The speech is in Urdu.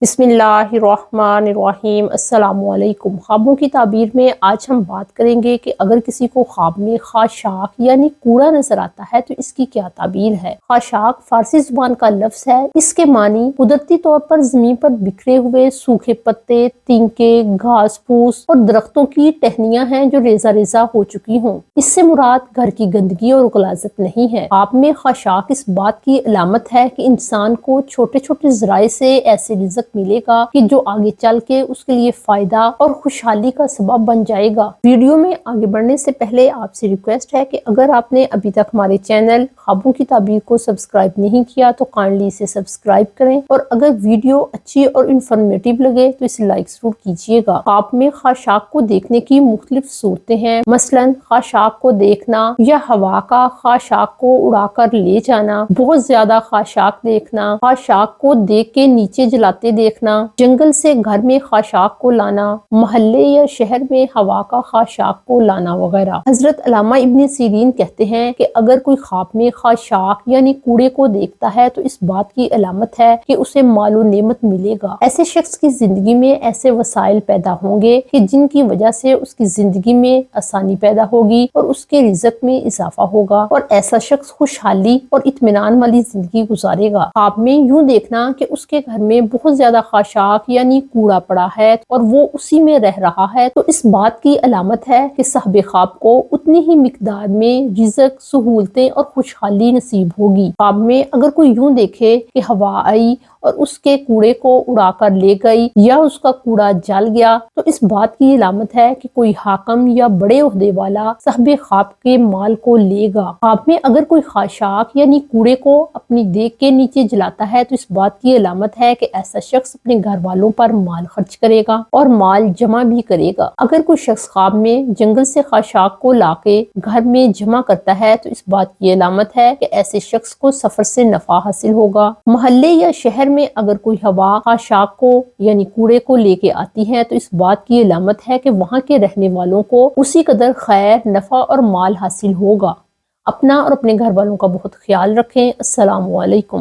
بسم اللہ الرحمن الرحیم۔ السلام علیکم۔ خوابوں کی تعبیر میں آج ہم بات کریں گے کہ اگر کسی کو خواب میں خاشاک یعنی کوڑا نظر آتا ہے تو اس کی کیا تعبیر ہے۔ خاشاک فارسی زبان کا لفظ ہے۔ اس کے معنی قدرتی طور پر زمین پر بکھرے ہوئے سوکھے پتے، تنکے، گھاس پھوس اور درختوں کی ٹہنیاں ہیں جو ریزہ ریزہ ہو چکی ہوں۔ اس سے مراد گھر کی گندگی اور غلاظت نہیں ہے۔ خواب میں خاشاک اس بات کی علامت ہے کہ انسان کو چھوٹے چھوٹے ذرائع سے ایسے رزق ملے گا کہ جو آگے چل کے اس کے لیے فائدہ اور خوشحالی کا سبب بن جائے گا۔ ویڈیو میں آگے بڑھنے سے پہلے آپ سے ریکویسٹ ہے کہ اگر آپ نے ابھی تک ہمارے چینل خوابوں کی تعبیر کو سبسکرائب نہیں کیا تو کائنڈلی اسے سبسکرائب کریں، اور اگر ویڈیو اچھی اور انفارمیٹیو لگے تو اسے لائک ضرور کیجیے گا۔ خواب میں خاشاک کو دیکھنے کی مختلف صورتیں ہیں، مثلاً خاشاک کو دیکھنا یا ہوا کا خاشاک کو اڑا کر لے جانا، بہت زیادہ خاشاک دیکھنا، خاشاک کو دیکھ کے نیچے جلاتے دیکھنا، جنگل سے گھر میں خاشاک کو لانا، محلے یا شہر میں ہوا کا خاشاک کو لانا وغیرہ۔ حضرت علامہ ابن سیرین کہتے ہیں کہ اگر کوئی خواب میں خاشاک یعنی کوڑے کو دیکھتا ہے تو اس بات کی علامت ہے کہ اسے مال و نعمت ملے گا۔ ایسے شخص کی زندگی میں ایسے وسائل پیدا ہوں گے کہ جن کی وجہ سے اس کی زندگی میں آسانی پیدا ہوگی اور اس کے رزق میں اضافہ ہوگا، اور ایسا شخص خوشحالی اور اطمینان والی زندگی گزارے گا۔ خواب میں یوں دیکھنا کہ اس کے گھر میں بہت زیادہ خاشاک یعنی کوڑا پڑا ہے اور وہ اسی میں رہ رہا ہے تو اس بات کی علامت ہے کہ صاحب خواب کو اتنی ہی مقدار میں رزق، سہولتیں اور خوشحالی نصیب ہوگی۔ خواب میں اگر کوئی یوں دیکھے کہ ہوا آئی اور اس کے کوڑے کو اڑا کر لے گئی یا اس کا کوڑا جل گیا تو اس بات کی علامت ہے کہ کوئی حاکم یا بڑے عہدے والا صاحب خواب کے مال کو لے گا۔ خواب میں اگر کوئی خاشاک یعنی کوڑے کو اپنی دیکھ کے نیچے جلاتا ہے تو اس بات کی علامت ہے کہ ایسا شخص اپنے گھر والوں پر مال خرچ کرے گا اور مال جمع بھی کرے گا۔ اگر کوئی شخص خواب میں جنگل سے خاشاک کو لا کے گھر میں جمع کرتا ہے تو اس بات کی علامت ہے کہ ایسے شخص کو سفر سے نفع حاصل ہوگا۔ محلے یا شہر میں اگر کوئی ہوا خاشاک کو یعنی کوڑے کو لے کے آتی ہے تو اس بات کی علامت ہے کہ وہاں کے رہنے والوں کو اسی قدر خیر، نفع اور مال حاصل ہوگا۔ اپنا اور اپنے گھر والوں کا بہت خیال رکھیں۔ السلام علیکم۔